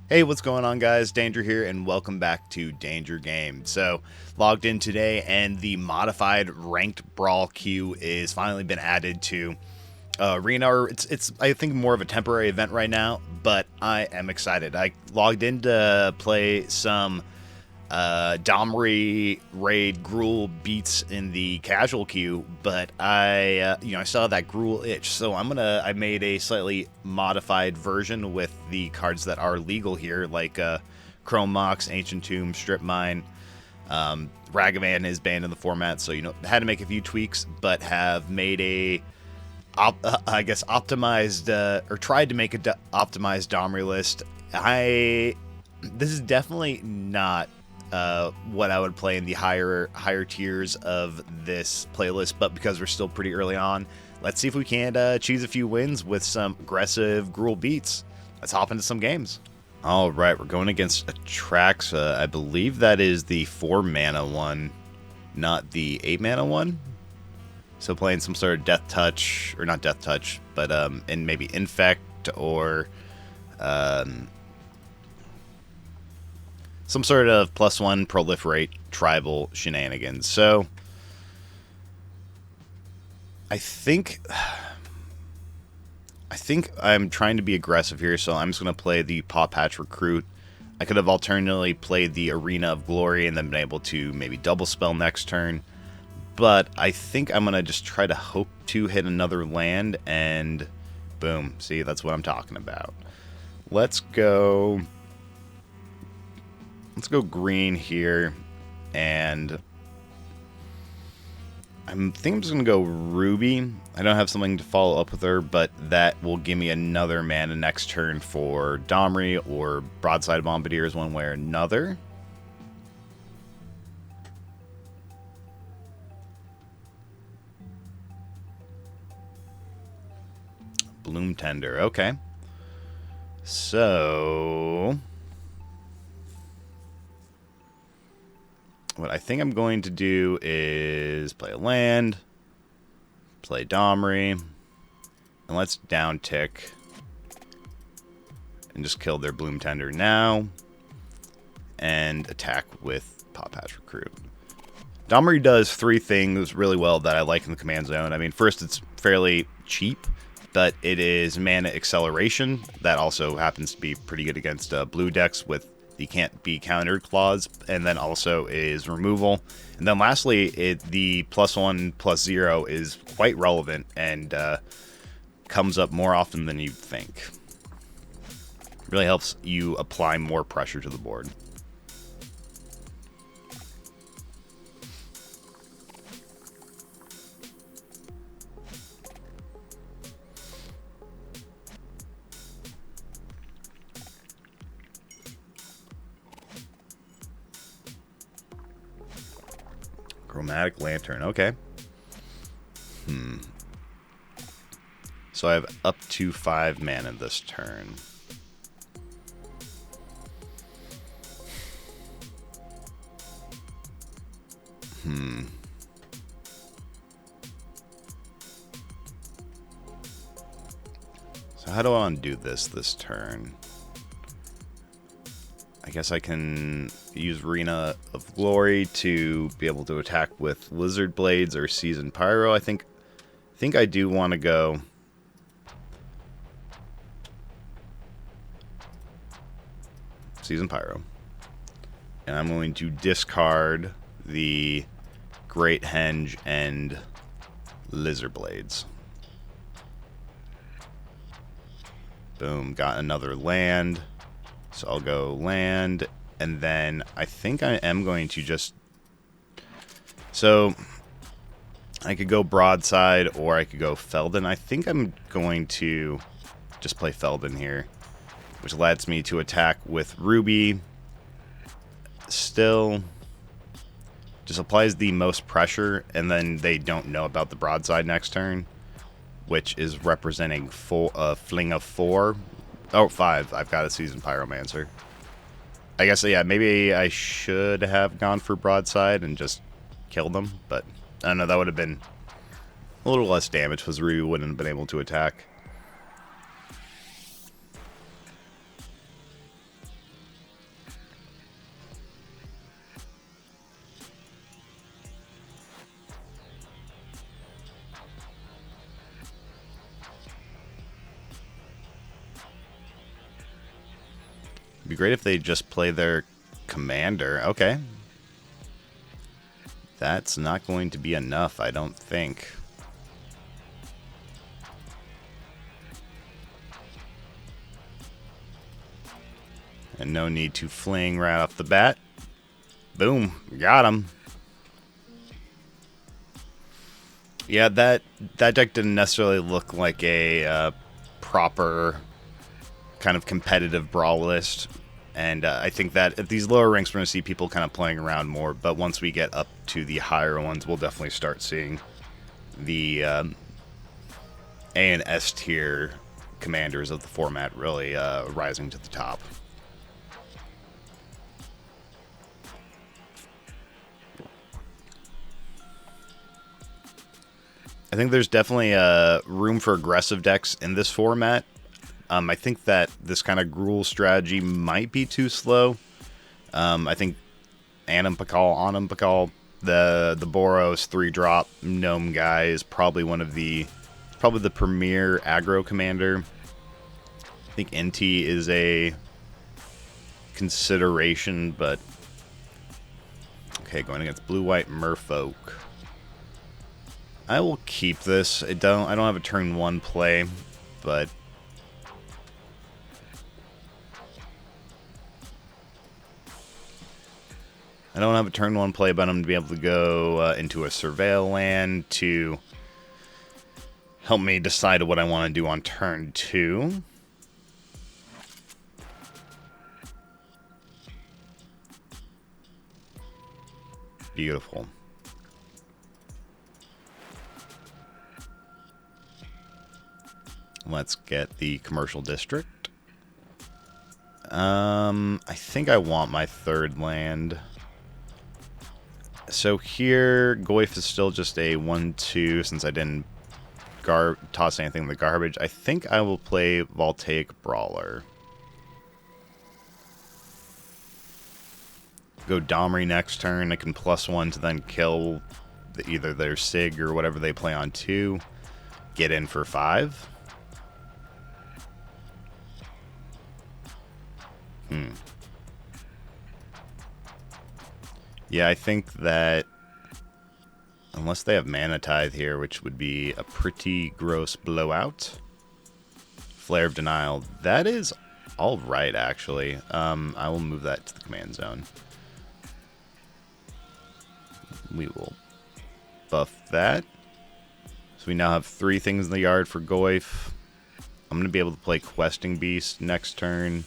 Hey, what's going on, guys? Danger here, and welcome back to Danger Game. So, logged in today, and the modified ranked brawl queue is finally been added to Arena. Or it's I think more of a temporary event right now, but I am excited. I logged in to play some Domri raid Gruul beats in the casual queue, but I saw that Gruul itch, so I made a slightly modified version with the cards that are legal here, like Chrome Mox, Ancient Tomb, Strip Mine. Ragavan is banned in the format, so had to make a few tweaks, but have made a optimized or tried to make a optimized Domri list. This is definitely not what I would play in the higher tiers of this playlist, but because we're still pretty early on, let's see if we can choose a few wins with some aggressive Gruul beats. Let's hop into some games. All right, we're going against Atraxa. I believe that is the 4 mana one, not the 8 mana one. So playing some sort of Death Touch, or not Death Touch, but in maybe Infect or some sort of +1 proliferate tribal shenanigans. So I think I'm trying to be aggressive here, so I'm just going to play the Paw Patch Recruit. I could have alternatively played the Arena of Glory and then been able to maybe double spell next turn. But I think I'm going to just try to hope to hit another land, and boom. See, that's what I'm talking about. Let's go green here, and I think I'm just going to go Ruby. I don't have something to follow up with her, but that will give me another mana next turn for Domri or Broadside Bombardiers one way or another. Bloom Tender, okay. So what I think I'm going to do is play a land, play Domri, and let's down tick and just kill their Bloom Tender now and attack with Paw Patch Recruit. Domri does 3 things really well that I like in the command zone. I mean, first, it's fairly cheap, but it is mana acceleration. That also happens to be pretty good against blue decks with the can't be countered clause, and then also is removal. And then lastly, the +1/+0 is quite relevant and comes up more often than you'd think. Really helps you apply more pressure to the board. Chromatic Lantern, okay. So I have up to 5 mana this turn. So how do I want to do this turn? I guess I can use Arena of Glory to be able to attack with Lizard Blades or Seasoned Pyro. I think I do want to go Seasoned Pyro. And I'm going to discard the Great Henge and Lizard Blades. Boom, got another land. So I'll go land, and then I think I am going to just... So I could go Broadside, or I could go Feldon. I think I'm going to just play Feldon here, which lets me to attack with Ruby. Still, just applies the most pressure, and then they don't know about the Broadside next turn, which is representing a fling of 4. Oh, 5. I've got a Seasoned Pyromancer. I guess, yeah, maybe I should have gone for Broadside and just killed them, but I don't know, that would have been a little less damage because Ruby wouldn't have been able to attack. be great if they just play their commander. Okay. That's not going to be enough, I don't think. And no need to fling right off the bat. Boom. Got him. Yeah, that deck didn't necessarily look like a proper kind of competitive Brawl list. And I think that at these lower ranks, we're going to see people kind of playing around more. But once we get up to the higher ones, we'll definitely start seeing the A and S tier commanders of the format really rising to the top. I think there's definitely room for aggressive decks in this format. I think that this kind of Gruul strategy might be too slow. I think Anam Pakal, the Boros 3-drop gnome guy is probably probably the premier aggro commander. I think NT is a consideration, but okay, going against blue-white Merfolk. I will keep this. I don't have a turn 1 play, but I'm going to be able to go into a Surveil land to help me decide what I want to do on turn 2. Beautiful. Let's get the commercial district. I think I want my 3rd land. So here, Goyf is still just a 1-2 since I didn't toss anything in the garbage. I think I will play Voltaic Brawler. Go Domri next turn. I can +1 to then kill either their Sig or whatever they play on 2. Get in for 5. Yeah, I think that unless they have Mana Tithe here, which would be a pretty gross blowout. Flare of Denial. That is alright, actually. I will move that to the command zone. We will buff that. So we now have 3 things in the yard for Goyf. I'm going to be able to play Questing Beast next turn.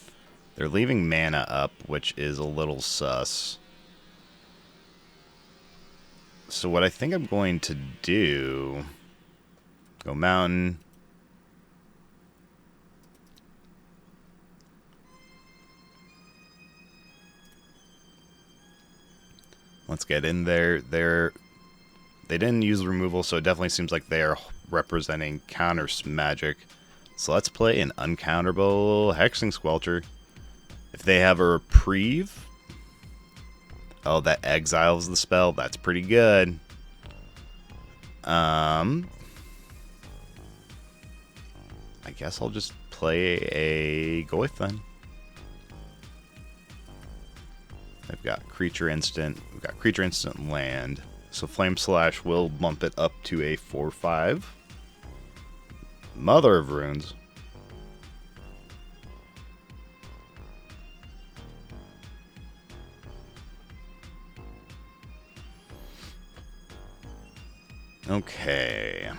They're leaving mana up, which is a little sus. So what I think I'm going to do... Go Mountain. Let's get in there. They didn't use removal, so it definitely seems like they are representing counter magic. So let's play an uncounterable Hexing Squelcher. If they have a reprieve... Oh, that exiles the spell. That's pretty good. I guess I'll just play a Goyf then. I've got creature instant. We've got creature instant land. So Flame Slash will bump it up to a 4/5. Mother of Runes. Okay.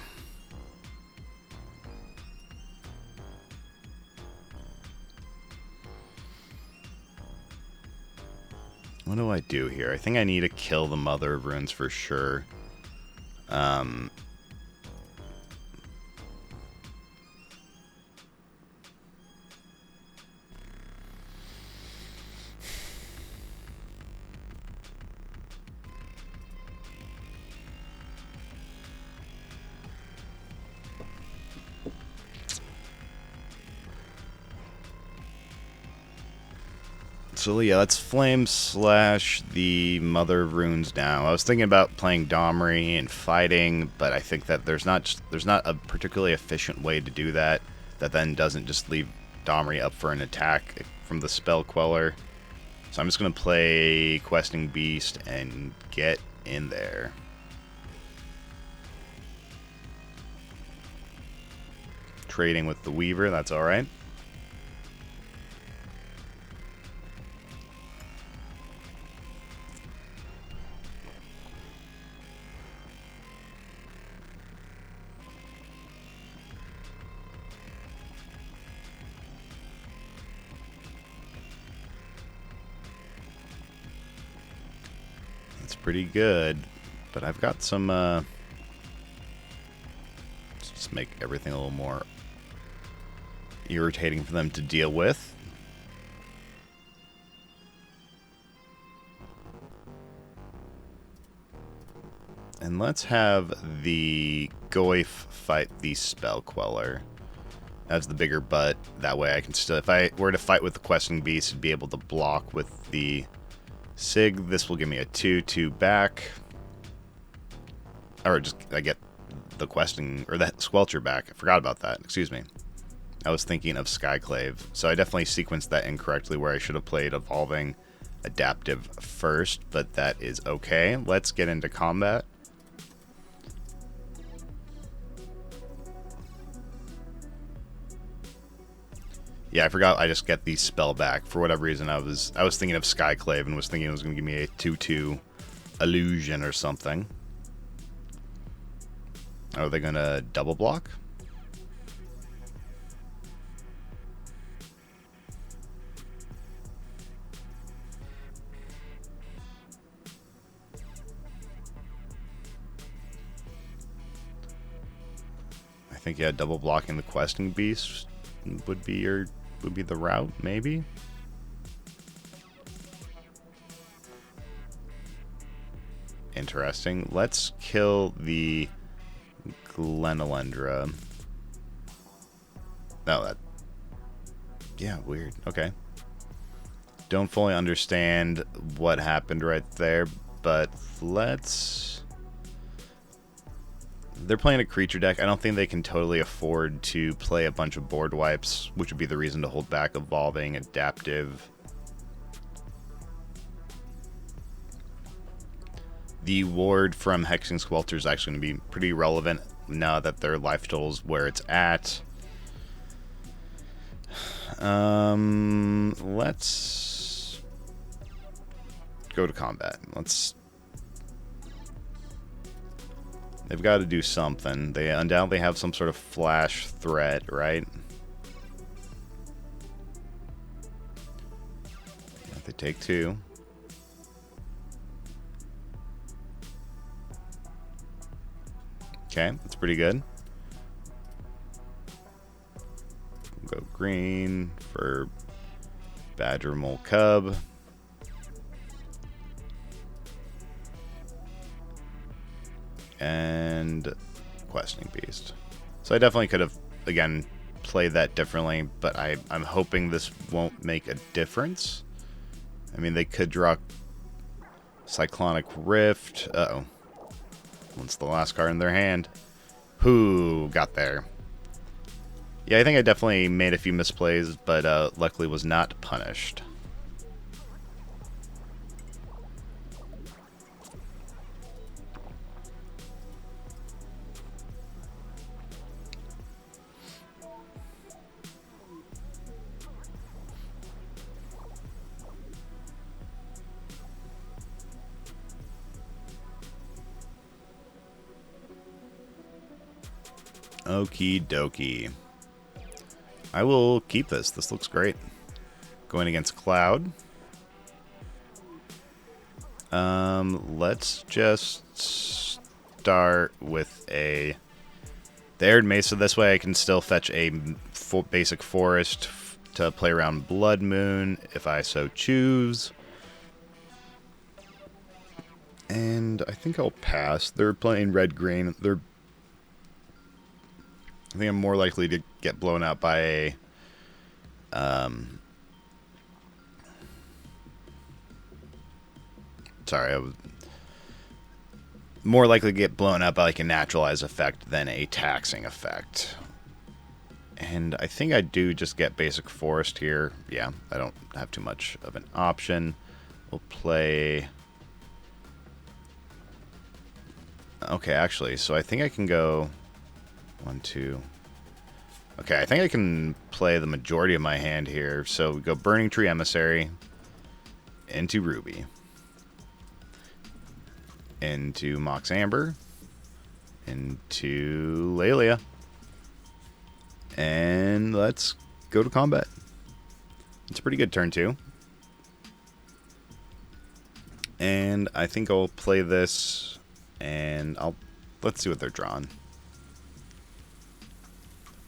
What do I do here? I think I need to kill the Mother of Runes for sure. So yeah, let's Flame Slash the Mother of Runes now. I was thinking about playing Domri and fighting, but I think that there's not a particularly efficient way to do that that then doesn't just leave Domri up for an attack from the Spell Queller. So I'm just going to play Questing Beast and get in there. Trading with the Weaver, that's alright. That's pretty good, but I've got some, let's just make everything a little more irritating for them to deal with. And let's have the Goyf fight the Spell Queller. That's the bigger butt. That way I can still, if I were to fight with the Questing Beast, I'd be able to block with the Sig. This will give me a 2/2 back. Or just, I get the Questing, or that Squelcher back. I forgot about that. Excuse me. I was thinking of Skyclave. So I definitely sequenced that incorrectly where I should have played Evolving Adaptive first, but that is okay. Let's get into combat. Yeah, I forgot I just get the spell back. For whatever reason, I was thinking of Skyclave and was thinking it was going to give me a 2/2 illusion or something. Are they going to double block? I think, yeah, double blocking the Questing Beast would be the route, maybe. Interesting. Let's kill the Glenelendra. No, that... Yeah, weird. Okay. Don't fully understand what happened right there, but let's... They're playing a creature deck. I don't think they can totally afford to play a bunch of board wipes, which would be the reason to hold back Evolving Adaptive. The ward from Hexing Squelcher is actually going to be pretty relevant now that their life total's where it's at. Let's go to combat. They've got to do something. They undoubtedly have some sort of flash threat, right? If they take 2. Okay, that's pretty good. Go green for Badger Mole Cub. And Questing Beast. So I definitely could have, again, played that differently, but I'm hoping this won't make a difference. I mean, they could draw Cyclonic Rift. Uh-oh. Once the last card in their hand. Who got there? Yeah, I think I definitely made a few misplays, but luckily was not punished. Okie dokie. I will keep this. This looks great. Going against Cloud. Let's just start with a... The Arid Mesa. This way I can still fetch a basic forest to play around Blood Moon if I so choose. And I think I'll pass. They're playing red-green. I think I'm more likely to get blown out by a... sorry, I was more likely to get blown up by like a naturalized effect than a taxing effect. And I think I do just get basic forest here. Yeah, I don't have too much of an option. We'll play... Okay, actually, so I think I can go... 1, 2... Okay, I think I can play the majority of my hand here. So we go Burning Tree Emissary into Ruby. Into Mox Amber. Into Lelia. And let's go to combat. It's a pretty good turn, too. And I think I'll play this, and let's see what they're drawing.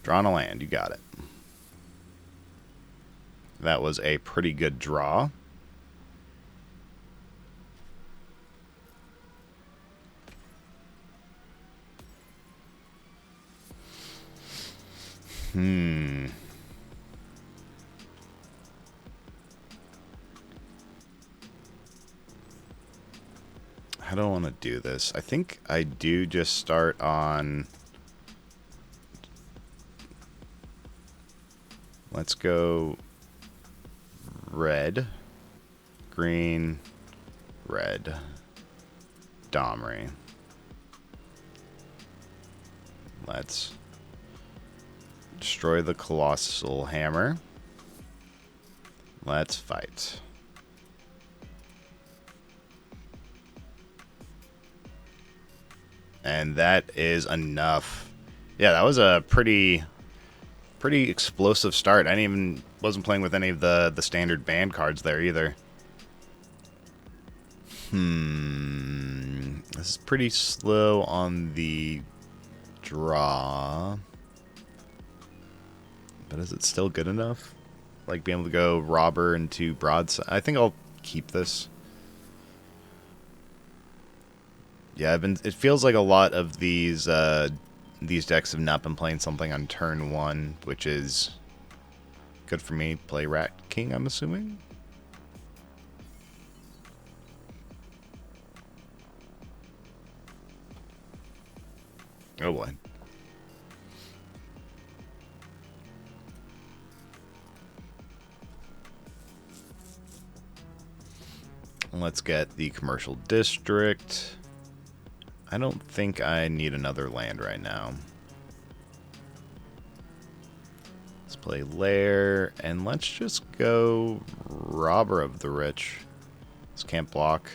Drawing a land, you got it. That was a pretty good draw. I don't want to do this. I think I do just start on... Let's go red, green, red, Domri. Let's destroy the Colossal Hammer. Let's fight. And that is enough. Yeah, that was a pretty explosive start. Wasn't playing with any of the standard band cards there either. This is pretty slow on the draw. But is it still good enough? Like being able to go Robber into Broadside. I think I'll keep this. Yeah, it feels like a lot of these decks have not been playing something on turn 1, which is good for me. Play Rat King, I'm assuming. Oh boy. Let's get the Commercial District. I don't think I need another land right now. Let's play Lair, and let's just go Robber of the Rich. This can't block.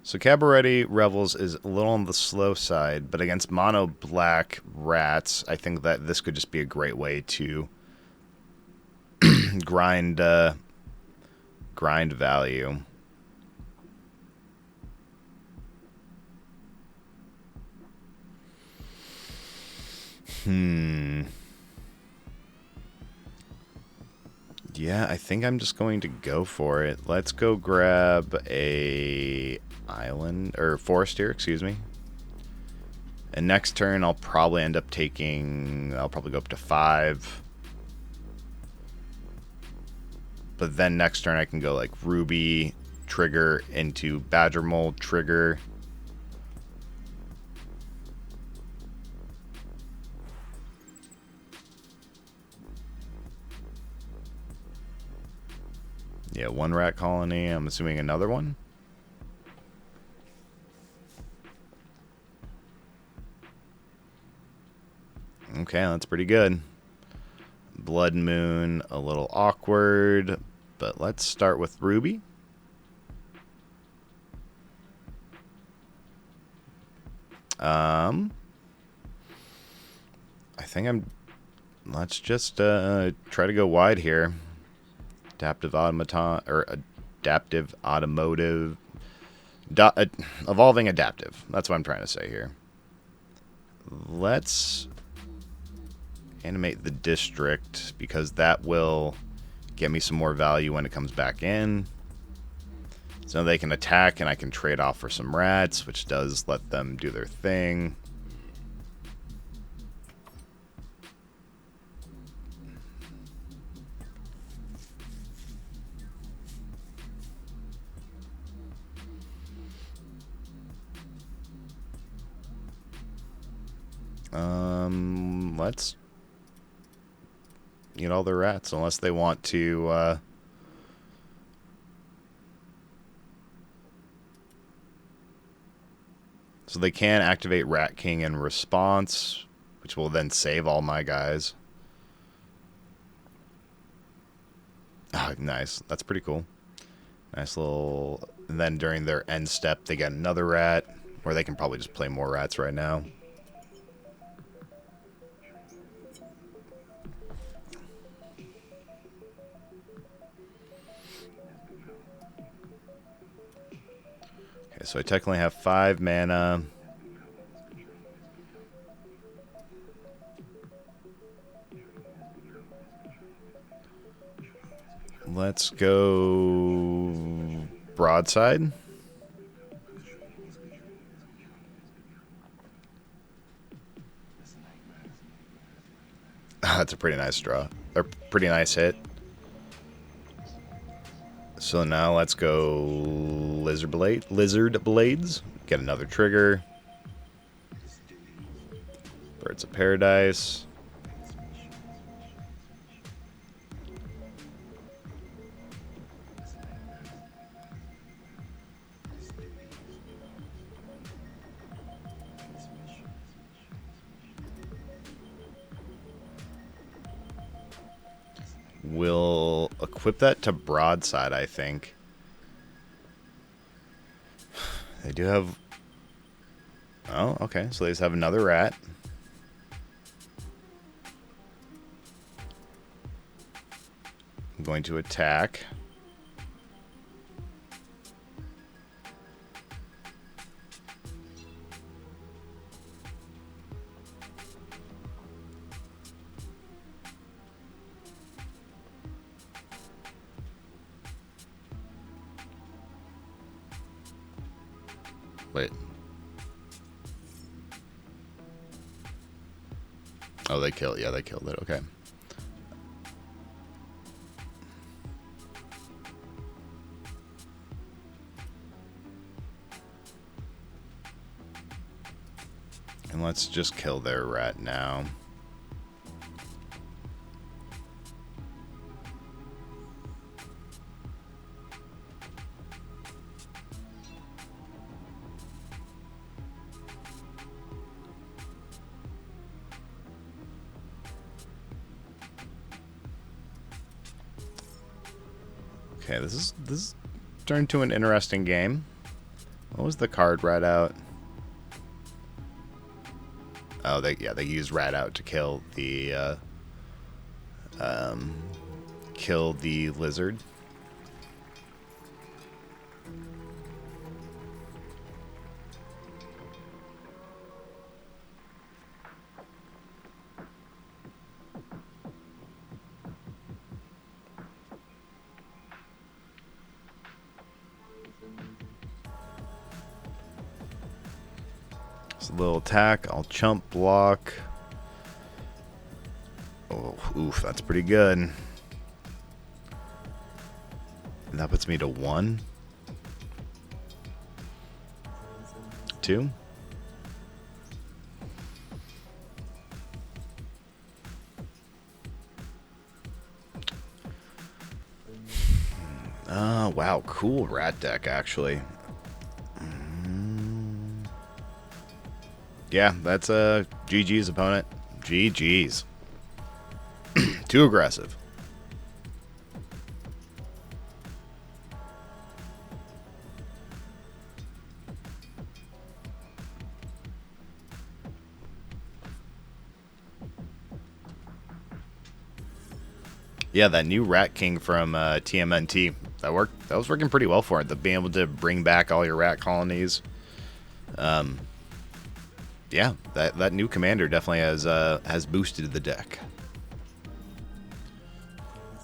So Cabaret Revels is a little on the slow side, but against mono black rats, I think that this could just be a great way to grind value. Yeah, I think I'm just going to go for it. Let's go grab a island or forest here, excuse me. And next turn I'll probably end up taking, I'll probably go up to 5. But then next turn I can go like Ruby, trigger into Badger Mold, trigger. Yeah, 1 rat colony. I'm assuming another one. Okay, that's pretty good. Blood Moon, a little awkward, but let's start with Ruby. I think let's just try to go wide here. Adaptive automaton, or adaptive automotive, evolving adaptive. That's what I'm trying to say here. Let's animate the district, because that will get me some more value when it comes back in. So they can attack, and I can trade off for some rats, which does let them do their thing. Let's eat all the rats, unless they want to, so they can activate Rat King in response, which will then save all my guys. Oh, nice. That's pretty cool. Nice little... And then during their end step, they get another rat, or they can probably just play more rats right now. Okay, so I technically have 5 mana. Let's go broadside. That's a pretty nice draw. Or pretty nice hit. So now let's go Lizard Blades. Get another trigger. Birds of Paradise. We'll equip that to broadside, I think. They do have... Oh, okay. So they just have another rat. I'm going to attack. Wait. Oh, they killed. Yeah, they killed it. Okay. And let's just kill their rat now. Okay, this is turned to an interesting game. What was the card rat out? Oh, they used rat out to kill the lizard. A little attack. I'll chump block. Oh, oof, that's pretty good. And that puts me to 1. 2. Wow, cool rat deck, actually. Yeah, that's GG's opponent. GG's. Too aggressive. Yeah, that new Rat King from TMNT, that worked. That was working pretty well for it. The being able to bring back all your rat colonies. Yeah, that new commander definitely has boosted the deck.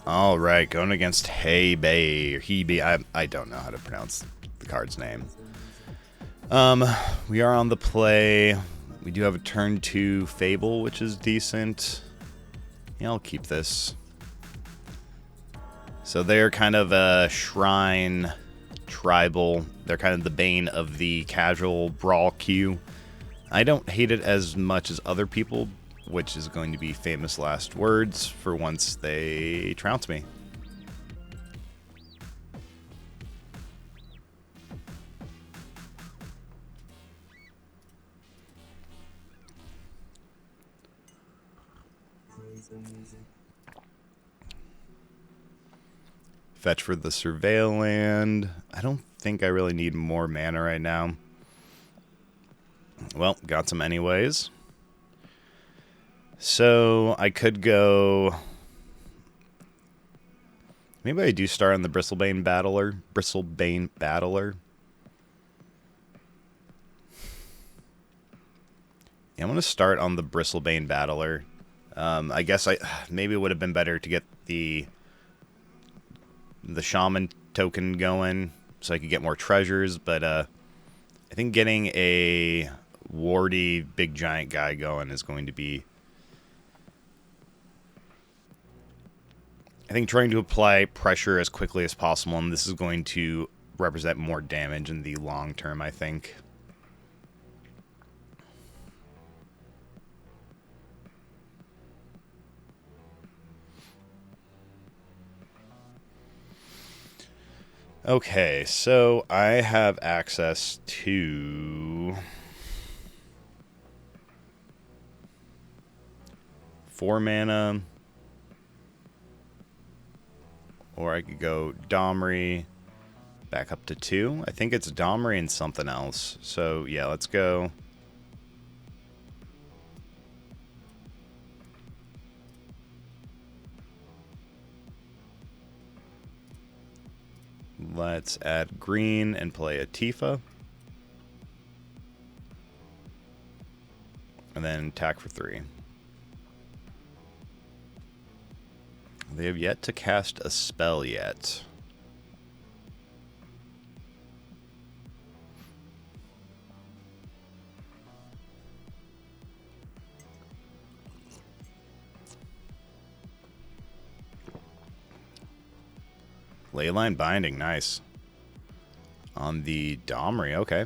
All right, going against Hebei or Hebei. I don't know how to pronounce the card's name. We are on the play. We do have a turn 2 Fable, which is decent. Yeah, I'll keep this. So they're kind of a shrine tribal. They're kind of the bane of the casual Brawl queue. I don't hate it as much as other people, which is going to be famous last words for once they trounce me. Fetch for the Surveil Land. I don't think I really need more mana right now. Well, got some anyways. So I could go... Maybe I do start on the Bristlebane Battler. Yeah, I'm going to start on the Bristlebane Battler. I guess maybe it would have been better to get the Shaman token going so I could get more treasures, but I think getting a wardy big giant guy going is going to be... I think trying to apply pressure as quickly as possible, and this is going to represent more damage in the long term, I think. Okay, so I have access to 4 mana, or I could go Domri back up to 2. I think it's Domri and something else. So yeah, let's go. Let's add green and play a Tifa. And then attack for 3. They have yet to cast a spell yet. Leyline Binding, nice. On the Domri, okay.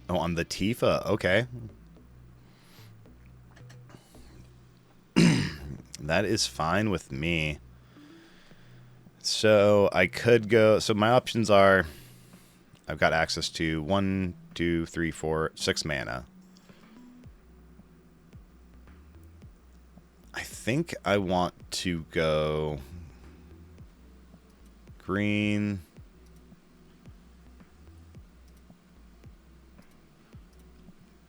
Oh, on the Tifa, okay. That is fine with me. So I could go... So my options are... I've got access to 1, 2, 3, 4, 6 mana. I think I want to go green.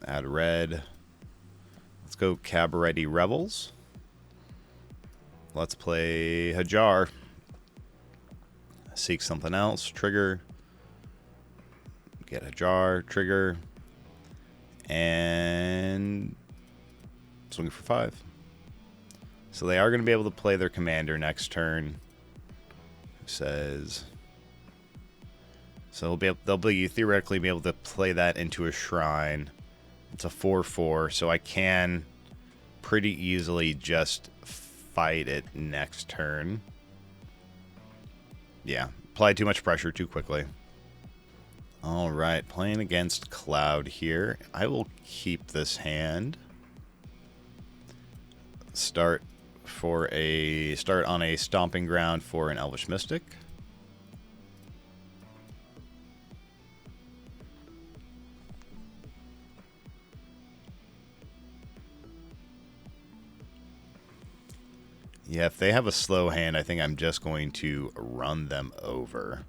Add red. Let's go Cabaretti Rebels. Let's play Hajar. Seek something else. Trigger. Get Hajar. Trigger. And swing for 5. So they are going to be able to play their commander next turn. Who says... So they'll be theoretically be able to play that into a shrine. It's a 4/4, so I can pretty easily just fight it next turn. Yeah, applied too much pressure too quickly. Alright, playing against Cloud here. I will keep this hand. Start on a Stomping Ground for an Elvish Mystic. Yeah, if they have a slow hand, I think I'm just going to run them over.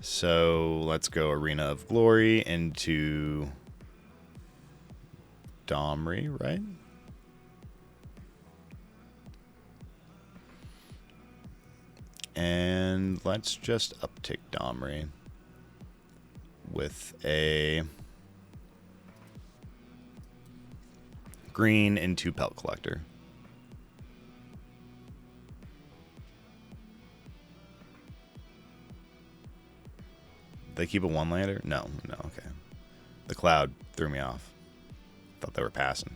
So let's go Arena of Glory into Domri, right? And let's just uptick Domri with a green into Pelt Collector. They keep a 1-lander? No, okay. The Cloud threw me off. Thought they were passing.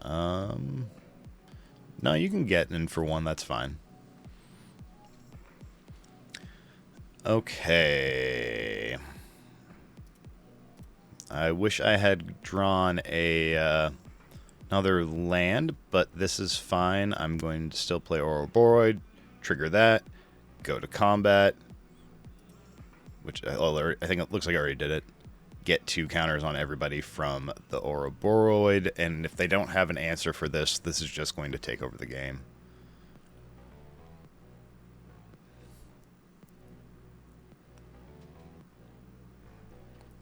No, you can get in for one. That's fine. Okay. I wish I had drawn a another land, but this is fine. I'm going to still play Ouroboros, trigger that, go to combat, which I think it looks like I already did it. Get 2 counters on everybody from the Ouroboros, and if they don't have an answer for this, this is just going to take over the game.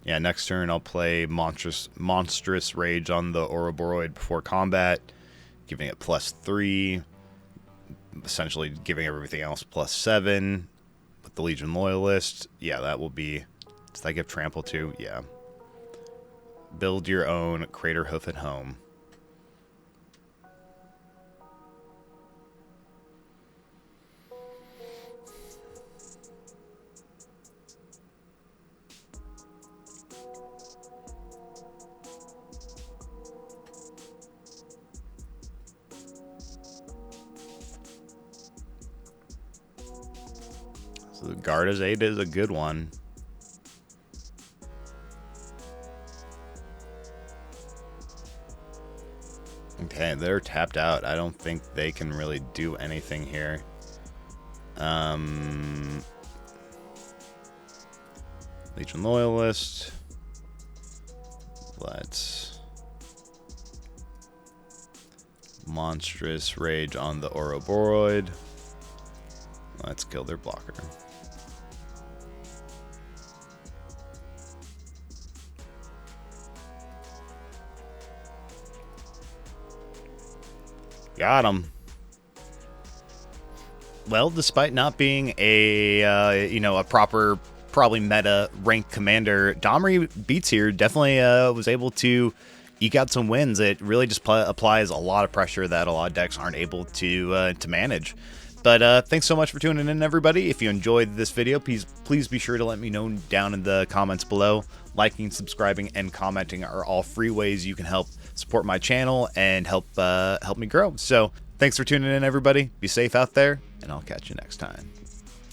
Yeah, next turn I'll play Monstrous Rage on the Ouroboros before combat, giving it +3, essentially giving everything else +7. With the Legion Loyalist, yeah, that will be... Does that give trample too? Yeah. Build your own Crater Hoof at home. So the Garda's 8 is a good one. Okay, they're tapped out. I don't think they can really do anything here. Legion Loyalist. Let's... Monstrous Rage on the Ouroboros. Let's kill their blocker. Got him. Well, despite not being a a proper, probably meta ranked commander, Domri beats here. Definitely was able to eke out some wins. It really just applies a lot of pressure that a lot of decks aren't able to manage. But thanks so much for tuning in, everybody. If you enjoyed this video, please be sure to let me know down in the comments below. Liking, subscribing, and commenting are all free ways you can help support my channel and help me grow. So thanks for tuning in, everybody. Be safe out there, and I'll catch you next time.